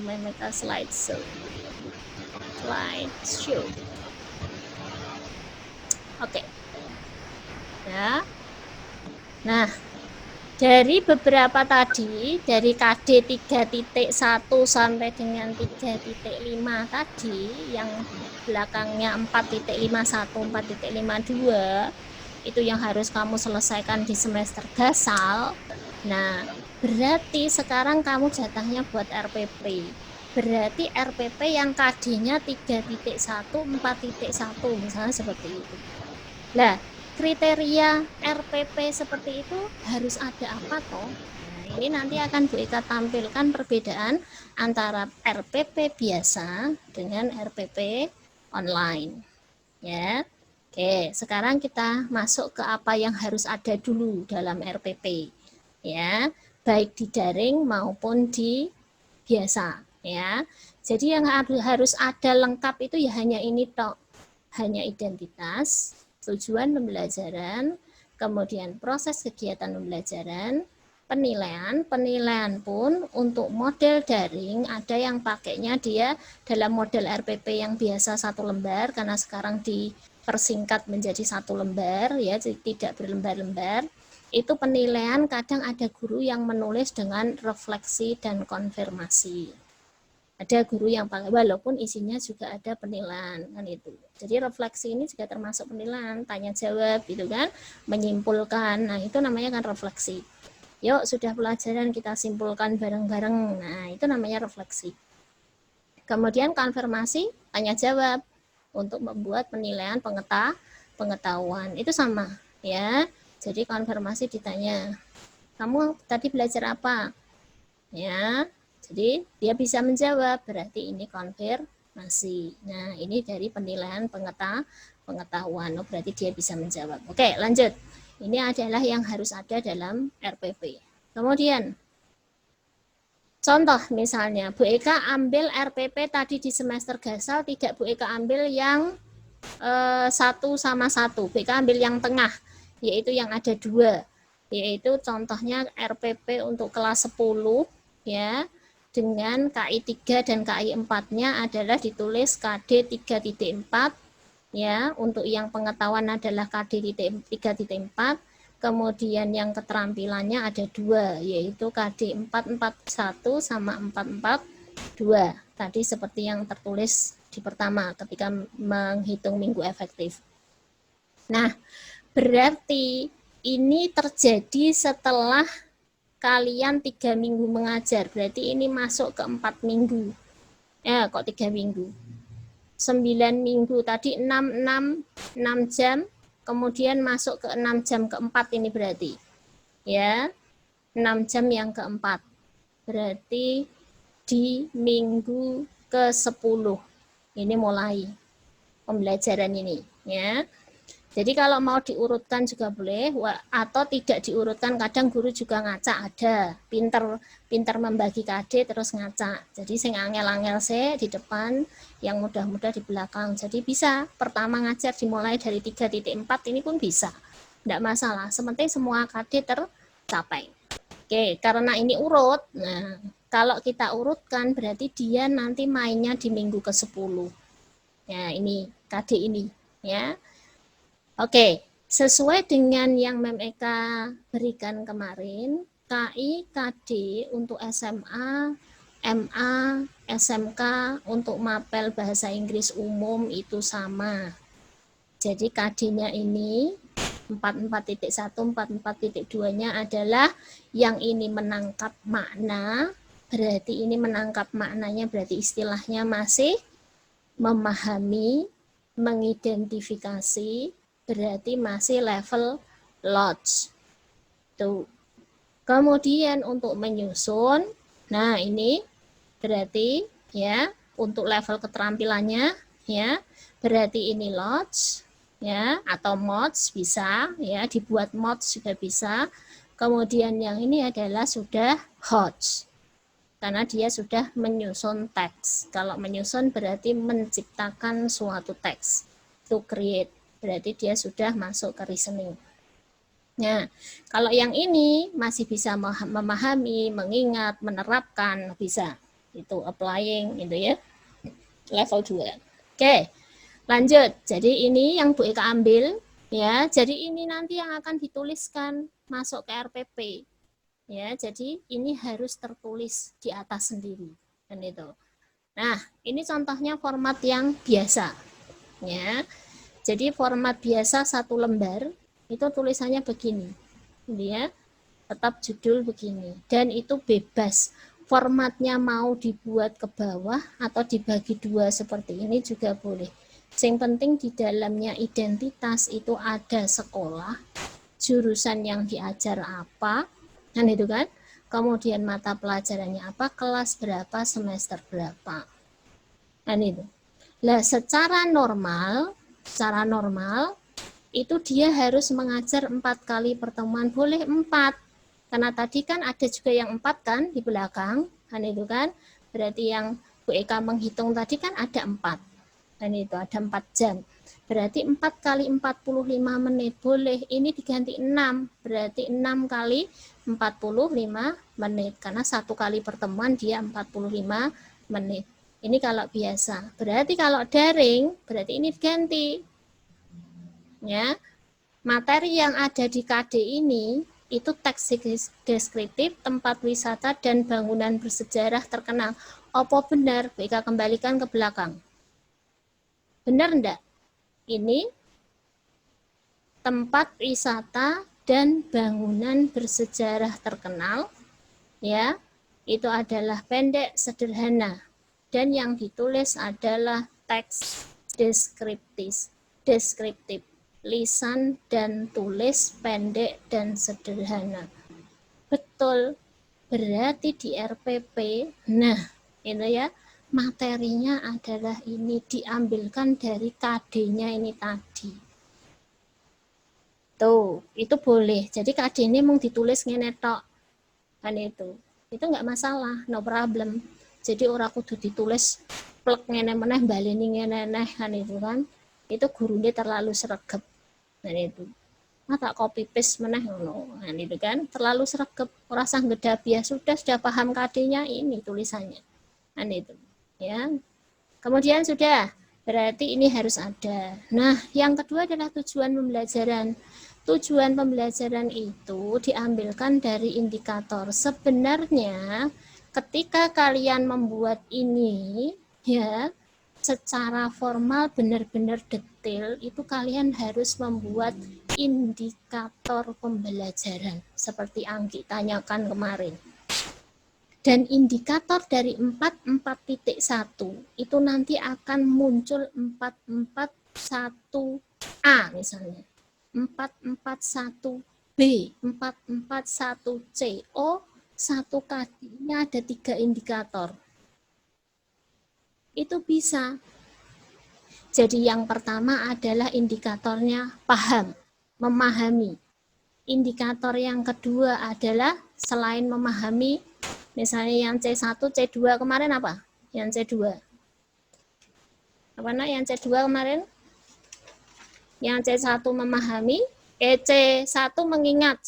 Memeka slideshow. Oke. Ya. Nah, dari beberapa tadi, dari KD 3.1 sampai dengan 3.5 tadi, yang belakangnya 4.51, 4.52, itu yang harus kamu selesaikan di semester gasal. Nah, berarti sekarang kamu jatahnya buat RPP. Berarti RPP yang KD-nya 3.1, 4.1, misalnya seperti itu. Nah, kriteria RPP seperti itu harus ada apa toh? Nah, ini nanti akan Bu Eka tampilkan perbedaan antara RPP biasa dengan RPP online. Ya. Oke, sekarang kita masuk ke apa yang harus ada dulu dalam RPP. Ya, baik di daring maupun di biasa, ya. Jadi yang harus ada lengkap itu ya hanya ini toh. Hanya identitas, tujuan pembelajaran, kemudian proses kegiatan pembelajaran, penilaian pun untuk model daring ada yang pakainya dia dalam model RPP yang biasa 1 lembar karena sekarang dipersingkat menjadi 1 lembar ya, jadi tidak berlembar-lembar. Itu penilaian kadang ada guru yang menulis dengan refleksi dan konfirmasi. Ada guru yang pakai, walaupun isinya juga ada penilaian kan itu. Jadi refleksi ini juga termasuk penilaian, tanya jawab gitu kan, menyimpulkan. Nah, itu namanya kan refleksi. Yuk, sudah pelajaran kita simpulkan bareng-bareng. Nah, itu namanya refleksi. Kemudian konfirmasi, tanya jawab untuk membuat penilaian pengetahuan. Itu sama, ya. Jadi konfirmasi ditanya, "Kamu tadi belajar apa?" Ya. Jadi dia bisa menjawab, berarti ini konfirmasi. Nah, ini dari penilaian pengetahuan. Oh, berarti dia bisa menjawab. Oke, lanjut. Ini adalah yang harus ada dalam RPP. Kemudian, contoh misalnya, Bu Eka ambil RPP tadi di semester gasal, tidak Bu Eka ambil yang 1 sama 1. Bu Eka ambil yang tengah, yaitu yang ada 2. Yaitu contohnya RPP untuk kelas 10, ya, dengan KI 3 dan KI 4-nya adalah ditulis KD 3.4, ya, untuk yang pengetahuan adalah KD 3.4, kemudian yang keterampilannya ada 2, yaitu KD 441 sama 442. Tadi seperti yang tertulis di pertama ketika menghitung minggu efektif. Nah, berarti ini terjadi setelah kalian 3 minggu mengajar, berarti ini masuk ke 4 minggu. Ya, kok 3 minggu? 9 minggu tadi 6 jam, kemudian masuk ke 6 jam keempat ini berarti. Ya, 6 jam yang keempat. Berarti di minggu ke-10. Ini mulai pembelajaran ini, ya. Jadi kalau mau diurutkan juga boleh, atau tidak diurutkan, kadang guru juga ngacak ada, pinter membagi KD terus ngacak. Jadi sing angel-angel di depan, yang mudah-mudah di belakang. Jadi bisa pertama ngajar dimulai dari 3.4 ini pun bisa, tidak masalah. Sepenting semua KD tercapai. Oke, karena ini urut. Nah, kalau kita urutkan berarti dia nanti mainnya di minggu ke-10. Ya, ini KD ini, ya. Oke, sesuai dengan yang Mem Eka berikan kemarin, KI, KD untuk SMA, MA, SMK, untuk mapel bahasa Inggris umum itu sama. Jadi KD-nya ini 44.1, 44.2-nya adalah yang ini menangkap makna, berarti ini menangkap maknanya, berarti istilahnya masih memahami, mengidentifikasi, berarti masih level lodge. Tuh. Kemudian untuk menyusun, nah ini berarti ya untuk level keterampilannya ya, berarti ini lodge ya, atau mods bisa ya, dibuat mods juga bisa. Kemudian yang ini adalah sudah hodge, karena dia sudah menyusun teks. Kalau menyusun berarti menciptakan suatu teks, to create, berarti dia sudah masuk ke reasoning. Nah, kalau yang ini masih bisa memahami, mengingat, menerapkan, bisa. Itu applying itu ya. Level 2. Oke, lanjut. Jadi ini yang Bu Eka ambil ya. Jadi ini nanti yang akan dituliskan masuk ke RPP. Ya, jadi ini harus tertulis di atas sendiri. Kan itu. Nah, ini contohnya format yang biasa. Ya. Jadi format biasa satu lembar itu tulisannya begini. Ini ya. Tetap judul begini. Dan itu bebas. Formatnya mau dibuat ke bawah atau dibagi dua seperti ini juga boleh. Yang penting di dalamnya identitas itu ada sekolah, jurusan yang diajar apa, kan itu kan. Kemudian mata pelajarannya apa, kelas berapa, semester berapa. Kan itu. Nah, secara normal itu dia harus mengajar 4 kali pertemuan, boleh 4. Karena tadi kan ada juga yang 4 kan di belakang, kan itu kan. Berarti yang Bu Eka menghitung tadi kan ada 4. Dan itu ada 4 jam. Berarti 4 kali 45 menit boleh. Ini diganti 6. Berarti 6 kali 45 menit. Karena 1 kali pertemuan dia 45 menit. Ini kalau biasa. Berarti kalau daring, berarti ini diganti. Ya. Materi yang ada di KD ini itu teks deskriptif, tempat wisata, dan bangunan bersejarah terkenal. Apa benar? BK kembalikan ke belakang. Benar enggak? Ini tempat wisata dan bangunan bersejarah terkenal, ya, itu adalah pendek, sederhana. Dan yang ditulis adalah teks deskriptif. Lisan dan tulis pendek dan sederhana. Betul, berarti di RPP, nah itu ya, materinya adalah ini diambilkan dari KD-nya ini tadi. Tuh, itu boleh. Jadi KD ini mau ditulis ngene tok. Kan itu nggak masalah, no problem. Jadi orang kudu ditulis plek ngene meneh baleni ngene neh kan itu kan. Itu gurunya terlalu sregep. Nah itu tak copy paste meneh ngono. Nah itu kan terlalu sregep, ora usah ngedapi ya sudah paham KD-nya ini tulisannya. Nah itu ya. Kemudian sudah, berarti ini harus ada. Nah, yang kedua adalah tujuan pembelajaran. Tujuan pembelajaran itu diambilkan dari indikator. Sebenarnya ketika kalian membuat ini ya secara formal benar-benar detail itu kalian harus membuat indikator pembelajaran seperti Anggi tanyakan kemarin. Dan indikator dari 44.1 itu nanti akan muncul 441A misalnya, 441B, 441C. Oh, satu kalinya ada 3 indikator. Itu bisa. Jadi yang pertama adalah indikatornya paham, memahami. Indikator yang kedua adalah selain memahami, misalnya yang C1, C2 kemarin apa? Yang C2. Apa nak yang C2 kemarin? Yang C1 memahami, C1 mengingat,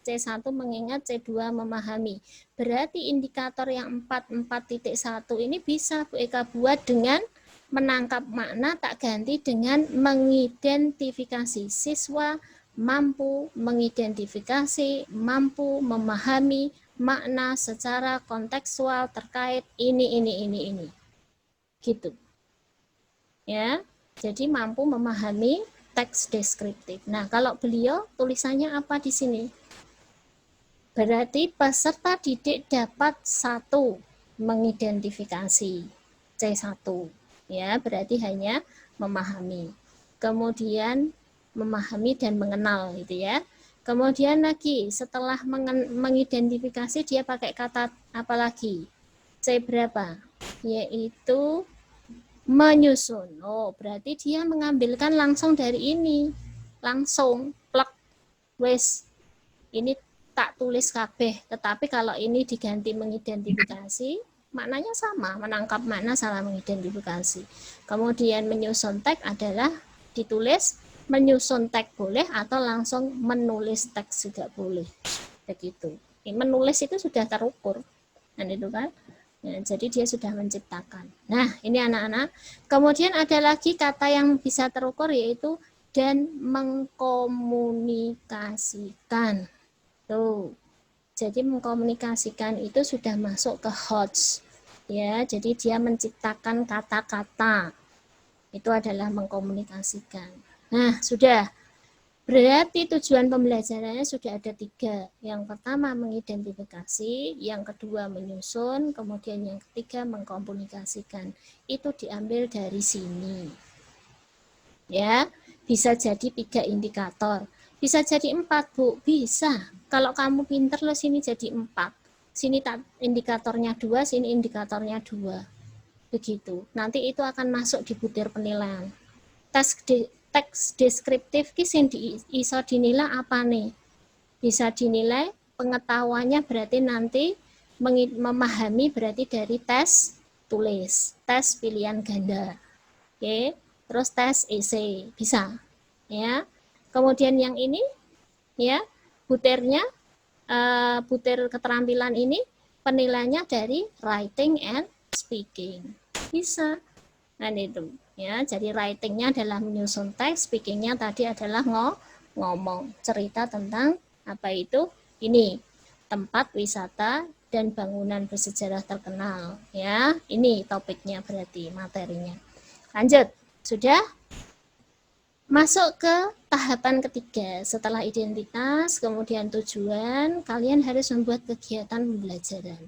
C1 mengingat, C2 memahami. Berarti indikator yang 44.1 ini bisa Bu Eka buat dengan menangkap makna, tak ganti dengan mengidentifikasi. Siswa mampu mengidentifikasi, mampu memahami makna secara kontekstual terkait ini. Gitu. Ya. Jadi mampu memahami teks deskriptif. Nah, kalau beliau tulisannya apa di sini? Berarti peserta didik dapat 1 mengidentifikasi. C1. Ya, berarti hanya memahami. Kemudian memahami dan mengenal gitu ya. Kemudian lagi setelah mengidentifikasi dia pakai kata apa lagi? C berapa? Yaitu menyusun. Oh, berarti dia mengambilkan langsung dari ini. Langsung plek wes. Ini tak tulis kabeh, tetapi kalau ini diganti mengidentifikasi, maknanya sama, menangkap makna salah mengidentifikasi. Kemudian menyusun teks adalah ditulis, menyusun teks boleh atau langsung menulis teks juga boleh. Begitu. Menulis itu sudah terukur. Dan itu kan Nah, jadi dia sudah menciptakan. Nah, ini anak-anak. Kemudian ada lagi kata yang bisa terukur yaitu dan mengkomunikasikan. Tuh. Jadi mengkomunikasikan itu sudah masuk ke HOTS. Ya, jadi dia menciptakan kata-kata. Itu adalah mengkomunikasikan. Nah, sudah. Berarti tujuan pembelajarannya sudah ada 3. Yang pertama mengidentifikasi, yang kedua menyusun, kemudian yang ketiga mengkomunikasikan. Itu diambil dari sini. Ya, bisa jadi 3 indikator. Bisa jadi 4, Bu. Bisa. Kalau kamu pinter loh, sini jadi 4. Sini indikatornya 2, sini indikatornya 2. Begitu. Nanti itu akan masuk di butir penilaian. Teks deskriptif ki sing iso dinilai apa nih? Bisa dinilai pengetahuannya berarti nanti memahami berarti dari tes tulis, tes pilihan ganda. Oke, terus tes esai bisa. Ya. Kemudian yang ini ya, butirnya butir keterampilan ini penilaiannya dari writing and speaking. Bisa. Nah itu ya, jadi writingnya adalah menyusun teks, speakingnya tadi adalah ngomong cerita tentang apa itu ini tempat wisata dan bangunan bersejarah terkenal ya. Ini topiknya berarti materinya. Lanjut, sudah masuk ke tahapan ketiga. Setelah identitas, kemudian tujuan, kalian harus membuat kegiatan pembelajaran.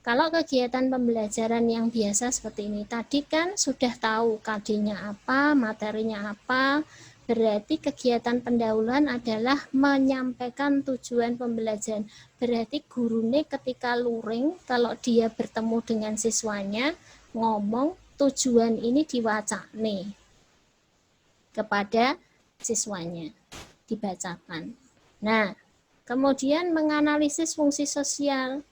Kalau kegiatan pembelajaran yang biasa seperti ini, tadi kan sudah tahu KD-nya apa, materinya apa, berarti kegiatan pendahuluan adalah menyampaikan tujuan pembelajaran. Berarti gurune ketika luring, kalau dia bertemu dengan siswanya, ngomong tujuan ini diwacane kepada siswanya, dibacakan. Nah, kemudian menganalisis fungsi sosial.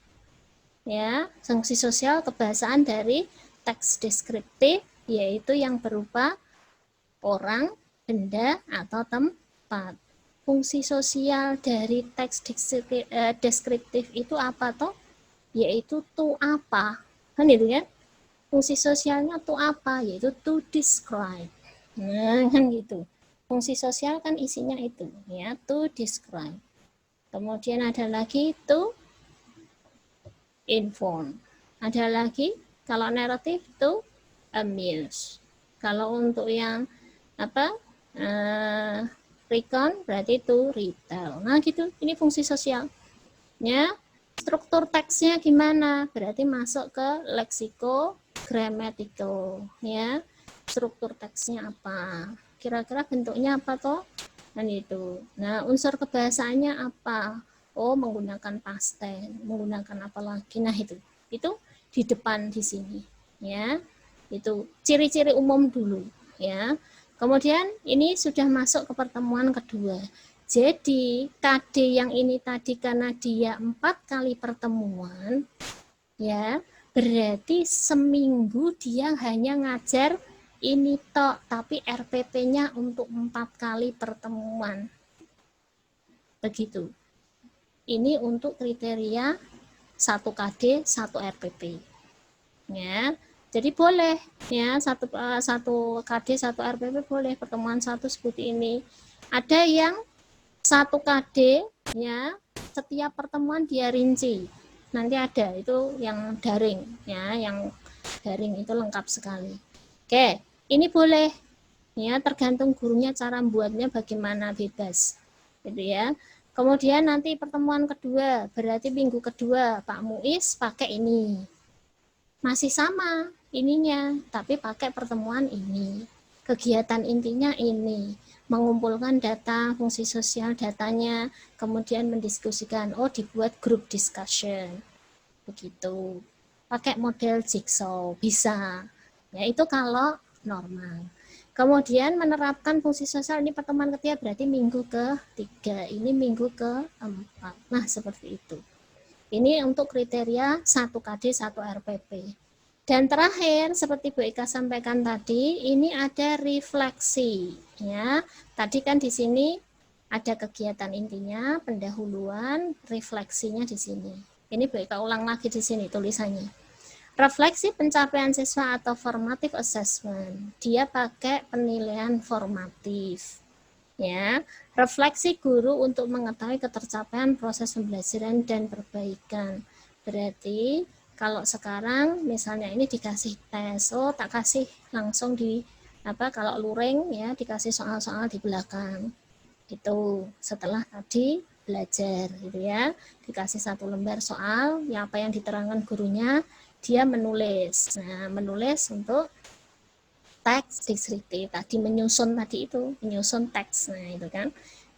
Ya, fungsi sosial kebahasaan dari teks deskriptif yaitu yang berupa orang, benda atau tempat. Fungsi sosial dari teks deskriptif itu apa toh? Yaitu to apa. Kan itu kan? Fungsi sosialnya to apa? Yaitu to describe. Nah, kan gitu. Fungsi sosial kan isinya itu, ya, to describe. Kemudian ada lagi to inform. Ada lagi kalau naratif to amuse. Kalau untuk yang apa recon berarti to retell. Nah gitu, ini fungsi sosial. Ya, struktur teksnya gimana? Berarti masuk ke leksiko grammatical. Ya, struktur teksnya apa? Kira-kira bentuknya apa toh? Dan itu. Nah, unsur kebahasaannya apa? Oh, menggunakan past tense, menggunakan apa lagi? Nah, itu di depan di sini, ya. Itu ciri-ciri umum dulu, ya. Kemudian ini sudah masuk ke pertemuan kedua. Jadi KD yang ini tadi karena dia 4 kali pertemuan, ya, berarti seminggu dia hanya ngajar ini tok, tapi RPP-nya untuk 4 kali pertemuan. Begitu. Ini untuk kriteria 1 KD, 1 RPP. Ya. Jadi boleh ya satu KD 1 RPP boleh pertemuan 1 seperti ini. Ada yang 1 KD ya, setiap pertemuan dia rinci. Nanti ada itu yang daring ya, yang daring itu lengkap sekali. Oke, ini boleh ya, tergantung gurunya cara membuatnya bagaimana, bebas. Gitu ya. Kemudian nanti pertemuan kedua, berarti minggu kedua Pak Muiz pakai ini. Masih sama ininya, tapi pakai pertemuan ini. Kegiatan intinya ini, mengumpulkan data, fungsi sosial datanya, kemudian mendiskusikan, oh dibuat group discussion. Begitu. Pakai model jigsaw, bisa. Ya itu kalau normal. Kemudian menerapkan fungsi sosial ini pertemuan ketiga berarti minggu ke-3, ini minggu ke-4. Nah, seperti itu. Ini untuk kriteria 1 KD 1 RPP. Dan terakhir seperti Bu Ika sampaikan tadi, ini ada refleksi ya. Tadi kan di sini ada kegiatan intinya, pendahuluan, refleksinya di sini. Ini Bu Ika ulang lagi di sini tulisannya. Refleksi pencapaian siswa atau formative assessment, dia pakai penilaian formatif. Ya, refleksi guru untuk mengetahui ketercapaian proses pembelajaran dan perbaikan. Berarti kalau sekarang misalnya ini dikasih tes, oh tak kasih langsung di kalau luring ya dikasih soal-soal di belakang. Itu setelah tadi belajar gitu ya, dikasih satu lembar soal, yang apa yang diterangkan gurunya, dia menulis. Nah, menulis untuk teks deskriptif tadi, menyusun tadi itu, menyusun teks. Nah, itu kan.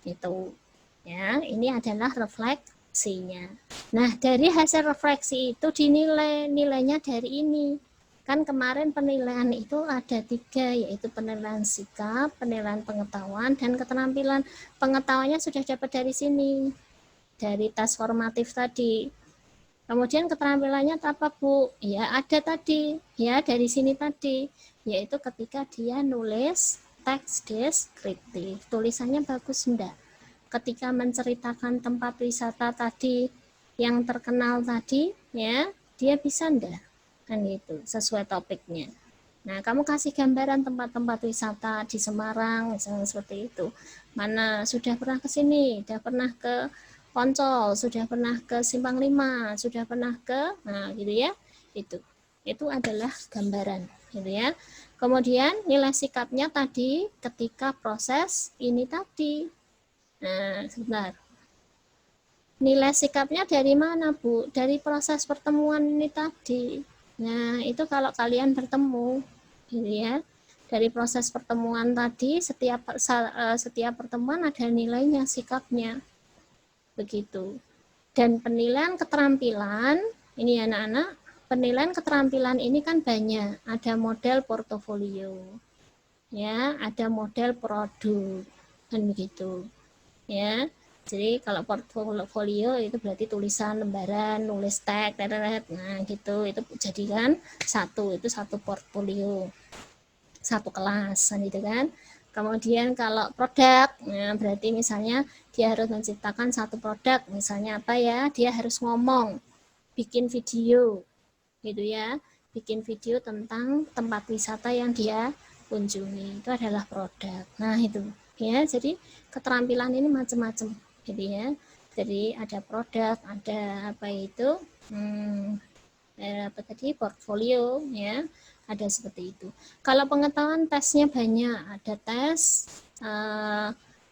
Itu. Ya, ini adalah refleksinya. Nah, dari hasil refleksi itu dinilai, nilainya dari ini. Kan kemarin penilaian itu ada 3, yaitu penilaian sikap, penilaian pengetahuan, dan keterampilan. Pengetahuannya sudah dapat dari sini, dari tes formatif tadi. Kemudian keterampilannya apa, Bu? Ya, ada tadi, ya dari sini tadi, yaitu ketika dia nulis teks deskriptif. Tulisannya bagus enggak? Ketika menceritakan tempat wisata tadi yang terkenal tadi, ya, dia bisa enggak? Kan itu, sesuai topiknya. Nah, kamu kasih gambaran tempat-tempat wisata di Semarang, misalnya seperti itu. Mana sudah pernah ke sini, sudah pernah ke Poncol, sudah pernah ke Simpang 5, sudah pernah ke, nah gitu ya, itu adalah gambaran, gitu ya. Kemudian nilai sikapnya tadi ketika proses ini tadi. Nah, sebentar. Nilai sikapnya dari mana, Bu? Dari proses pertemuan ini tadi. Nah, itu kalau kalian bertemu, gitu ya. Dari proses pertemuan tadi, setiap pertemuan ada nilainya, sikapnya. Begitu. Dan penilaian keterampilan, ini anak-anak, penilaian keterampilan ini kan banyak. Ada model portofolio, ya, ada model produk, kan begitu, ya. Jadi kalau portofolio itu berarti tulisan, lembaran, nulis teks, nah gitu, itu jadikan itu satu portfolio, satu kelas, gitu kan. Kemudian kalau produk, nah berarti misalnya dia harus menciptakan satu produk, misalnya apa ya, dia harus ngomong, bikin video, gitu ya, bikin video tentang tempat wisata yang dia kunjungi, itu adalah produk. Nah itu, ya, jadi keterampilan ini macam-macam, gitu ya. Jadi ada produk, ada apa itu, apa tadi, portfolio, ya, ada seperti itu. Kalau pengetahuan tesnya banyak, ada tes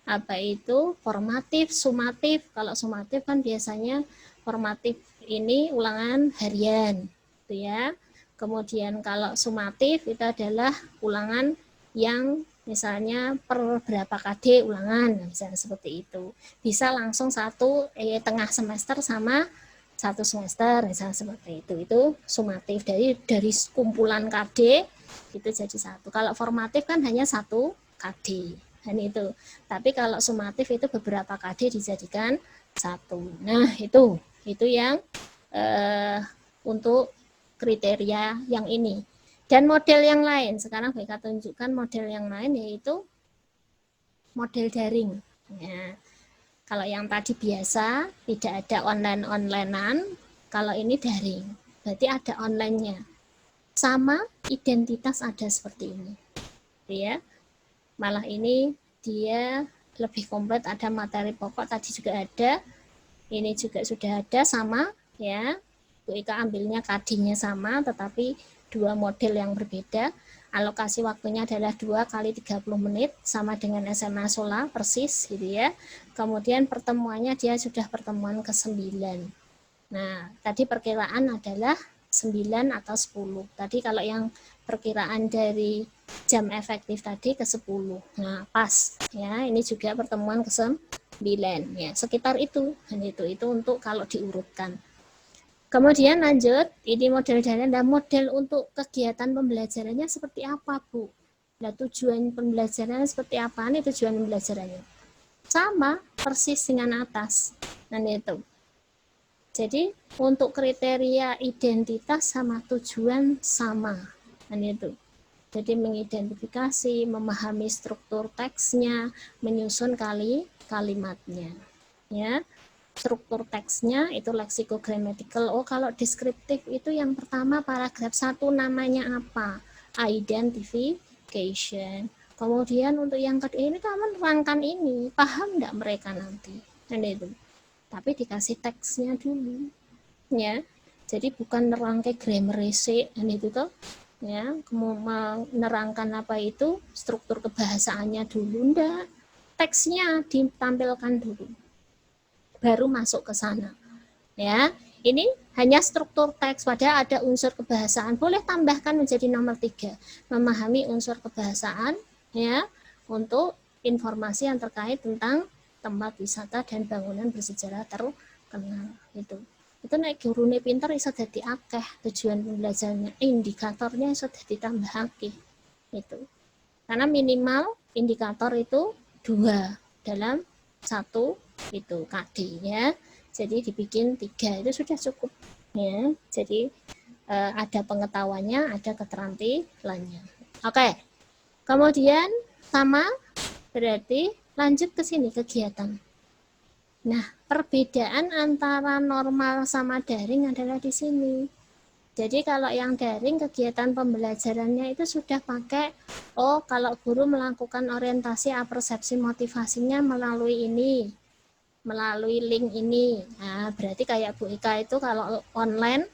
apa itu formatif, sumatif. Kalau sumatif kan biasanya formatif ini ulangan harian, gitu ya. Kemudian kalau sumatif itu adalah ulangan yang misalnya per berapa KD ulangan, misalnya seperti itu. Bisa langsung tengah semester sama satu semester, misalnya seperti itu sumatif, dari kumpulan KD itu jadi satu. Kalau formatif kan hanya satu KD, dan itu. Tapi kalau sumatif itu beberapa KD dijadikan satu. Nah itu yang untuk kriteria yang ini. Dan model yang lain, sekarang BK tunjukkan model yang lain, yaitu model daring, ya. Kalau yang tadi biasa, tidak ada online-onlinean, kalau ini daring, berarti ada online-nya. Sama identitas ada seperti ini, ya. Malah ini dia lebih komplit, ada materi pokok tadi juga ada, ini juga sudah ada sama, ya. Bu Ika ambilnya KD-nya sama, tetapi dua model yang berbeda. Alokasi waktunya adalah 2 kali 30 menit, sama dengan SMA Sola persis, gitu ya. Kemudian pertemuannya dia sudah pertemuan ke-9. Nah, tadi perkiraan adalah 9 atau 10. Tadi kalau yang perkiraan dari jam efektif tadi ke 10. Nah, pas ya, ini juga pertemuan ke-9 ya, sekitar itu. Dan itu untuk kalau diurutkan. Kemudian lanjut, ini model daring dan model untuk kegiatan pembelajarannya seperti apa, Bu? Nah, tujuan pembelajarannya seperti apa? Ini tujuan pembelajarannya. Sama, persis dengan atas. Dan itu. Jadi, untuk kriteria identitas sama tujuan sama. Dan itu. Jadi, mengidentifikasi, memahami struktur teksnya, menyusun kalimatnya. Ya. struktur teksnya itu lexicogrammatical. Oh, kalau deskriptif itu yang pertama paragraf 1 namanya apa? Identification. Kemudian untuk yang kedua ini kamu nerangkan ini, paham nggak mereka nanti? Dan itu. Tapi dikasih teksnya dulu, ya. Jadi bukan nerangke grammar dan itu tuh, ya. Kemudian menerangkan apa itu struktur kebahasaannya dulu, enggak. Teksnya ditampilkan dulu, baru masuk ke sana, ya. Ini hanya struktur teks, padahal ada unsur kebahasaan, boleh tambahkan menjadi nomor 3, memahami unsur kebahasaan, ya, untuk informasi yang terkait tentang tempat wisata dan bangunan bersejarah terkenal. Itu naik gurune pinter iso dadi akeh tujuan pembelajarannya, indikatornya iso dadi tambahake itu. Karena minimal indikator itu 2 dalam 1 itu KD, ya. Jadi dibikin 3 itu sudah cukup, ya. Jadi ada pengetahuannya, ada keterampilannya. Oke. Kemudian sama berarti lanjut ke sini kegiatan. Nah, perbedaan antara normal sama daring adalah di sini. Jadi kalau yang daring kegiatan pembelajarannya itu sudah pakai, oh kalau guru melakukan orientasi apersepsi motivasinya melalui ini, melalui link ini. Nah, berarti kayak Bu Ika itu kalau online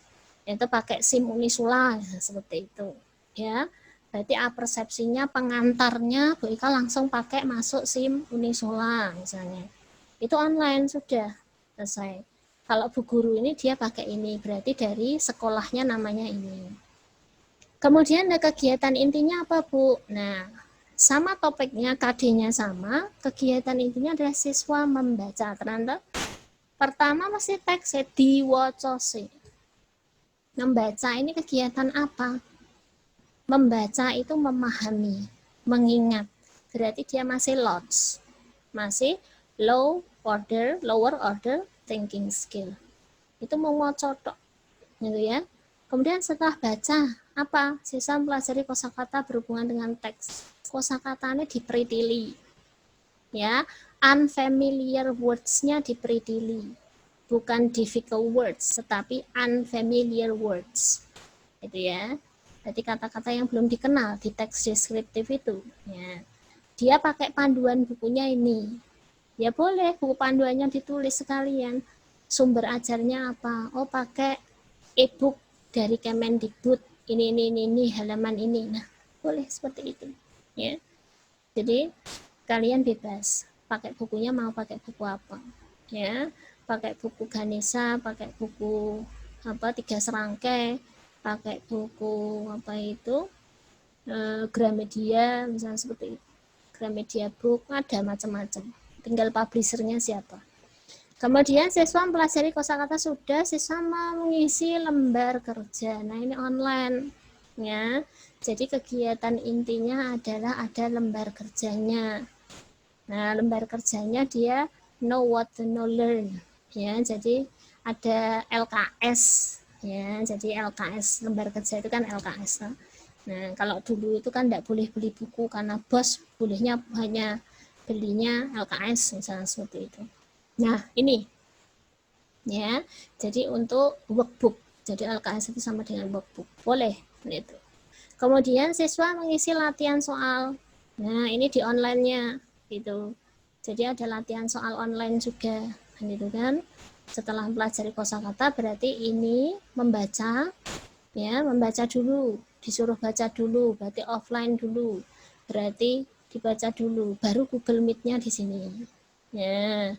itu pakai SIM Unisula seperti itu, ya. Berarti apersepsinya pengantarnya Bu Ika langsung pakai masuk SIM Unisula misalnya. Itu online sudah selesai. Kalau Bu Guru ini dia pakai ini, berarti dari sekolahnya namanya ini. Kemudian ada kegiatan intinya apa, Bu? Nah, sama topiknya, KD-nya sama, kegiatan intinya adalah siswa membaca. Ternyata pertama mesti teks diwacose. Membaca ini kegiatan apa? Membaca itu memahami, mengingat. Berarti dia masih lots, masih lower order thinking skill. Itu mau ngocotok, gitu ya. Kemudian setelah baca, apa? Siswa mempelajari kosakata berhubungan dengan teks. Kosakatanya dipretili, ya. Unfamiliar words-nya dipretili, bukan difficult words, tetapi unfamiliar words, gitu ya. Jadi kata-kata yang belum dikenal di teks deskriptif itu, ya. Dia pakai panduan bukunya ini, ya boleh buku panduannya ditulis sekalian. Sumber ajarnya apa? Oh, pakai e-book dari Kemendikbud, ini halaman ini. Nah, boleh seperti itu, ya. Jadi kalian bebas pakai bukunya, mau pakai buku apa, ya. Pakai buku Ganesha, pakai buku apa Tiga Serangkai, pakai buku apa itu Gramedia misalnya, seperti itu. Gramedia Book, ada macam-macam, tinggal publishernya siapa. Kemudian siswa mempelajari kosakata sudah, siswa mengisi lembar kerja. Nah, ini online, ya. Jadi kegiatan intinya adalah ada lembar kerjanya. Nah, lembar kerjanya dia know what to know learn, ya. Jadi ada LKS, ya. Jadi LKS lembar kerja itu kan LKS. Nah, kalau dulu itu kan tidak boleh beli buku karena bos bolehnya hanya belinya LKS misalnya, seperti itu. Nah, ini, ya. Jadi untuk workbook, jadi LKS itu sama dengan workbook, boleh itu. Kemudian siswa mengisi latihan soal. Nah, ini di online-nya gitu. Jadi ada latihan soal online juga, gitu kan. Setelah mempelajari kosakata berarti ini membaca, ya, membaca dulu, disuruh baca dulu, berarti offline dulu. Berarti dibaca dulu, baru Google Meet-nya di sini. Ya.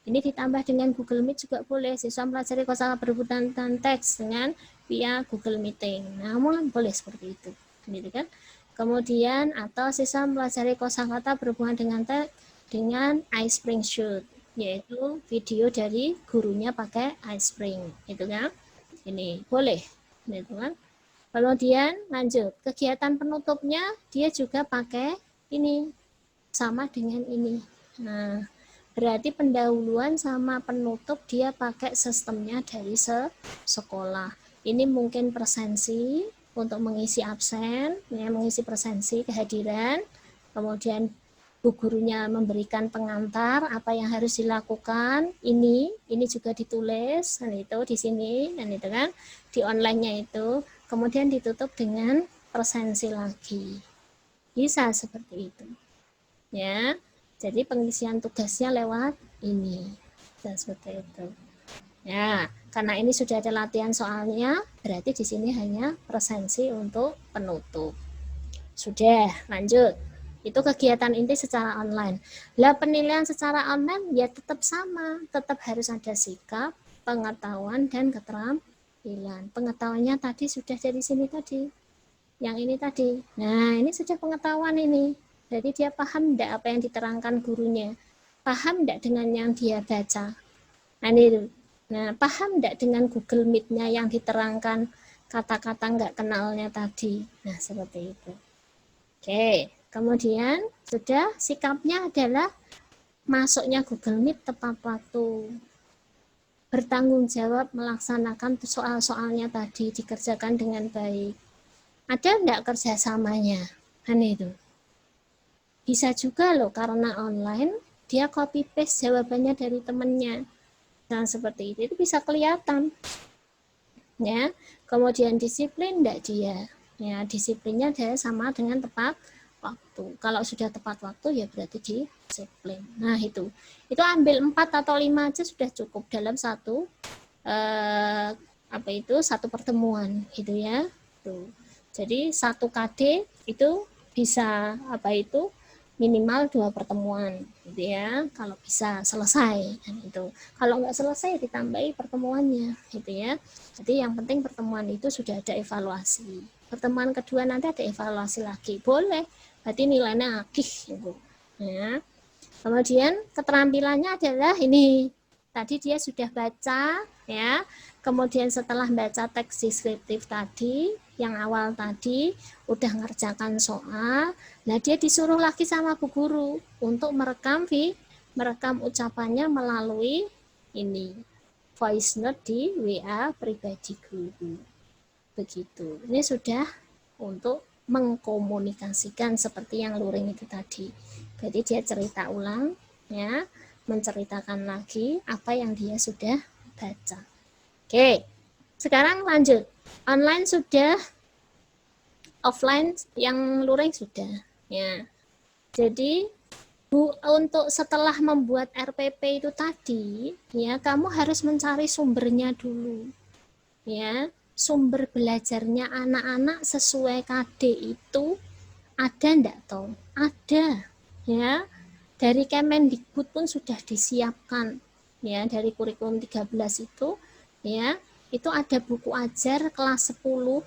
Ini ditambah dengan Google Meet juga boleh. Siswa mempelajari kosakata berhubungan dengan teks dengan via Google Meeting. Namun boleh seperti itu, gitu kan? Kemudian atau siswa mempelajari kosakata berhubungan dengan teks dengan iSpring Shoot, yaitu video dari gurunya pakai iSpring, gitu kan? Ini boleh, gitu kan? Kemudian lanjut kegiatan penutupnya, dia juga pakai ini, sama dengan ini. Nah, berarti pendahuluan sama penutup dia pakai sistemnya dari sekolah. Ini mungkin presensi untuk mengisi absen, ya, mengisi presensi kehadiran. Kemudian Bu gurunya memberikan pengantar apa yang harus dilakukan. Ini juga ditulis dan itu di sini dan itu kan di online-nya itu. Kemudian ditutup dengan presensi lagi. Bisa seperti itu. Ya. Jadi pengisian tugasnya lewat ini. Dan seperti itu. Ya, karena ini sudah ada latihan soalnya, berarti di sini hanya presensi untuk penutup. Sudah, lanjut. Itu kegiatan inti secara online. Lah penilaian secara online ya tetap sama, tetap harus ada sikap, pengetahuan dan keterampilan. Pengetahuannya tadi sudah dari sini tadi. Yang ini tadi. Nah, ini sudah pengetahuan ini. Jadi dia paham enggak apa yang diterangkan gurunya? Paham enggak dengan yang dia baca? Nah, ini. Nah, paham enggak dengan Google Meet-nya yang diterangkan kata-kata enggak kenalnya tadi? Nah, seperti itu. Oke, kemudian sudah sikapnya adalah masuknya Google Meet tepat waktu, bertanggung jawab melaksanakan soal-soalnya tadi dikerjakan dengan baik. Ada enggak kerjasamanya? Kan itu. Bisa juga loh karena online dia copy paste jawabannya dari temennya. Nah seperti itu bisa kelihatan. Ya, kemudian disiplin enggak dia? Ya, disiplinnya dia sama dengan tepat waktu. Kalau sudah tepat waktu ya berarti disiplin. Nah, itu ambil 4 atau 5 aja sudah cukup dalam satu satu pertemuan gitu ya. Tuh. Jadi 1 KD itu bisa minimal 2 pertemuan gitu ya, kalau bisa selesai dan itu. Kalau nggak selesai ditambahi pertemuannya gitu ya. Jadi yang penting pertemuan itu sudah ada evaluasi. Pertemuan kedua nanti ada evaluasi lagi, boleh, berarti nilainya akih gitu ya. Kemudian keterampilannya adalah ini, tadi dia sudah baca ya, kemudian setelah baca teks deskriptif tadi yang awal tadi udah ngerjakan soal, nah dia disuruh lagi sama bu guru untuk merekam ucapannya melalui ini voice note di WA pribadi guru. Begitu. Ini sudah untuk mengkomunikasikan seperti yang luring itu tadi. Jadi dia cerita ulang ya, menceritakan lagi apa yang dia sudah baca. Oke. Sekarang lanjut. Online sudah, offline yang luring sudah ya. Jadi untuk setelah membuat RPP itu tadi ya, kamu harus mencari sumbernya dulu ya. Sumber belajarnya anak-anak sesuai KD itu ada enggak toh? Ada ya. Dari Kemendikbud pun sudah disiapkan ya, dari kurikulum 13 itu ya. Itu ada buku ajar kelas 10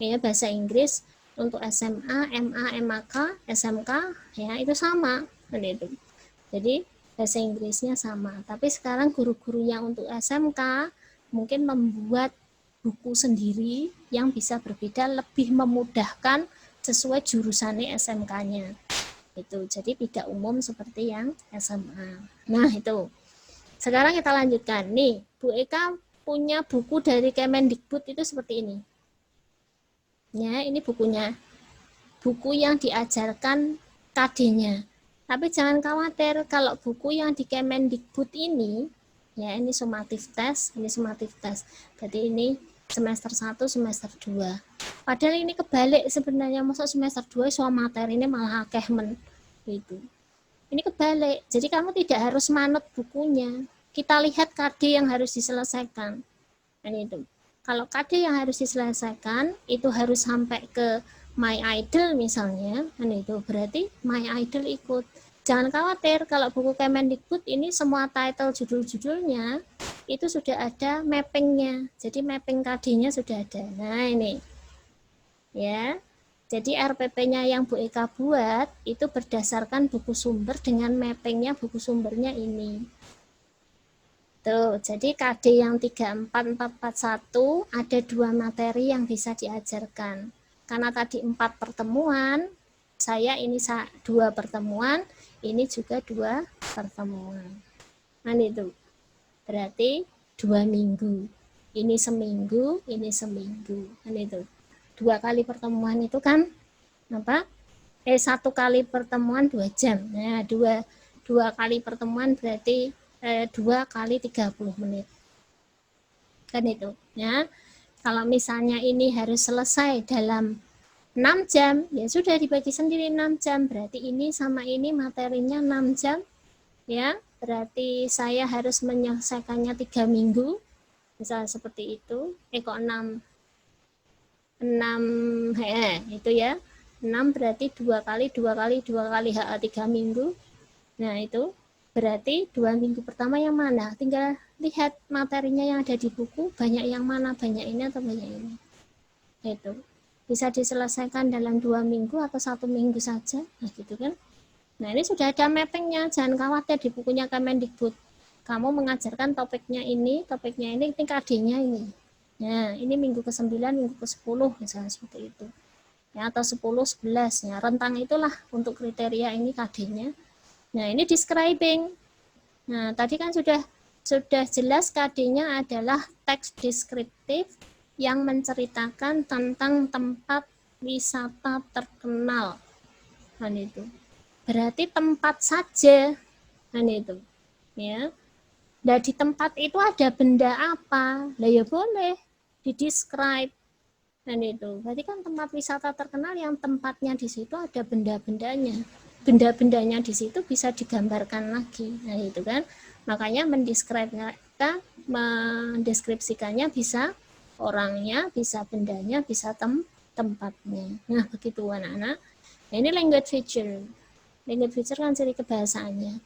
ya, bahasa Inggris untuk SMA, MA, MAK, SMK ya, itu sama kan itu. Jadi bahasa Inggrisnya sama, tapi sekarang guru-guru yang untuk SMK mungkin membuat buku sendiri yang bisa berbeda, lebih memudahkan sesuai jurusannya SMK-nya itu. Jadi tidak umum seperti yang SMA. Nah itu. Sekarang kita lanjutkan nih, Bu Eka punya buku dari Kemendikbud itu seperti ini ya, ini bukunya, buku yang diajarkan KD-nya. Tapi jangan khawatir, kalau buku yang di Kemendikbud ini ya, ini summative test, ini summative test, berarti ini semester 1, semester 2. Padahal ini kebalik sebenarnya, masuk semester 2 soal materi ini malah akeh men gitu. Ini kebalik, jadi kamu tidak harus manut bukunya, kita lihat KD yang harus diselesaikan. Ini itu. Kalau KD yang harus diselesaikan itu harus sampai ke My Idol misalnya, kan itu berarti My Idol ikut. Jangan khawatir, kalau buku Kemendikbud ini semua title judul-judulnya itu sudah ada mappingnya, jadi mapping KD-nya sudah ada. Nah ini ya, jadi RPP-nya yang Bu Eka buat itu berdasarkan buku sumber dengan mappingnya buku sumbernya ini. Tuh, jadi KD yang 34441 ada 2 materi yang bisa diajarkan. Karena tadi 4 pertemuan, saya ini 2 pertemuan, ini juga 2 pertemuan. Nah itu, berarti 2 minggu. Ini seminggu, ini seminggu. Nah itu, 2 kali pertemuan itu kan apa? 1 kali pertemuan 2 jam. Nah, dua kali pertemuan berarti 2 kali 30 menit. Kan itu. Ya. Kalau misalnya ini harus selesai dalam 6 jam, ya sudah dibagi sendiri 6 jam. Berarti ini sama ini materinya 6 jam. Ya, berarti saya harus menyelesaikannya 3 minggu. Misalnya seperti itu. Kok 6 itu ya. 6 berarti 2 kali 3 minggu. Nah, itu berarti 2 minggu pertama yang mana? Tinggal lihat materinya yang ada di buku, banyak yang mana, banyak ini atau banyak ini. Itu bisa diselesaikan dalam 2 minggu atau 1 minggu saja. Nah, gitu kan. Nah, ini sudah ada mappingnya, jangan khawatir di bukunya Kemendikbud. Kamu mengajarkan topiknya ini KD-nya ini. Nah, ini minggu ke-9, minggu ke-10 misalnya seperti itu. Ya, atau 10, 11. Ya, rentang itulah untuk kriteria ini KD-nya. Nah, ini describing. Nah, tadi kan sudah jelas KD-nya adalah teks deskriptif yang menceritakan tentang tempat wisata terkenal. Kan itu. Berarti tempat saja. Kan itu. Ya. Nah, di tempat itu ada benda apa? Lah ya boleh didescribe. Dan itu. Berarti kan tempat wisata terkenal yang tempatnya di situ ada benda-bendanya. Benda-bendanya di situ bisa digambarkan lagi. Nah, itu kan. Makanya mendeskripsikannya bisa orangnya, bisa bendanya, bisa tempatnya. Nah, begitu anak-anak. Nah, ini language feature. Language feature kan ciri kebahasaannya.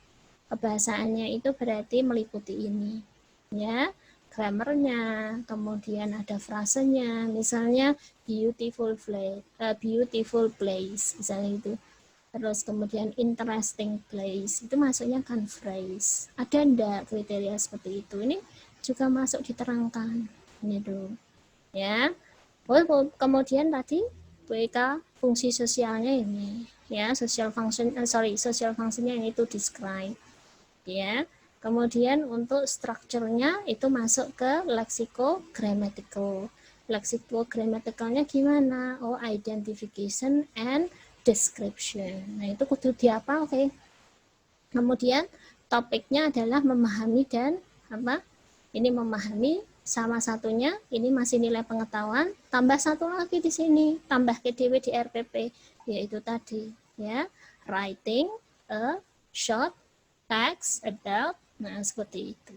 Kebahasaannya itu berarti meliputi ini. Ya, grammarnya, kemudian ada frasenya, misalnya beautiful place, misalnya itu. Terus kemudian interesting place, itu masuknya kan phrase. Ada enggak kriteria seperti itu? Ini juga masuk diterangkan. Gitu. Ya. Kemudian tadi WK fungsi sosialnya ini, ya, social functionnya ini itu describe. Ya. Kemudian untuk strukturnya itu masuk ke lexico-grammatical. Lexico-grammaticalnya gimana? Oh, identification and description. Nah, itu kudu diapal, oke. Kemudian topiknya adalah memahami dan apa? Ini memahami, sama satunya ini masih nilai pengetahuan, tambah satu lagi di sini, tambah KDW di RPP, yaitu tadi, ya, writing a short text about. Nah, seperti itu.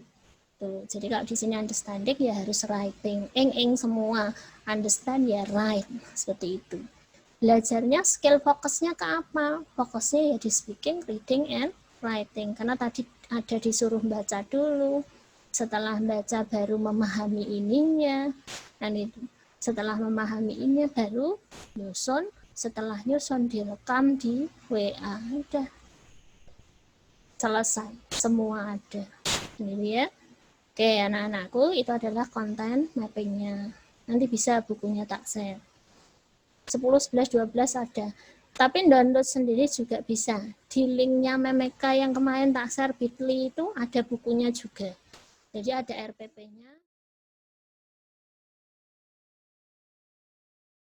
Tuh, jadi kalau di sini understanding ya harus writing, semua, understand ya write, seperti itu. Belajarnya skill fokusnya ke apa? Fokusnya ya di speaking, reading, and writing. Karena tadi ada disuruh baca dulu, setelah baca baru memahami ininya, dan itu. Setelah memahami ini baru nyusun, setelah nyusun direkam di WA. Udah selesai, semua ada. Ini ya. Oke, anak-anakku, itu adalah konten mappingnya. Nanti bisa bukunya tak share. 10, 11, 12 ada. Tapi download sendiri juga bisa. Di linknya Memeka yang kemarin tak share Bitly itu ada bukunya juga. Jadi ada RPP-nya.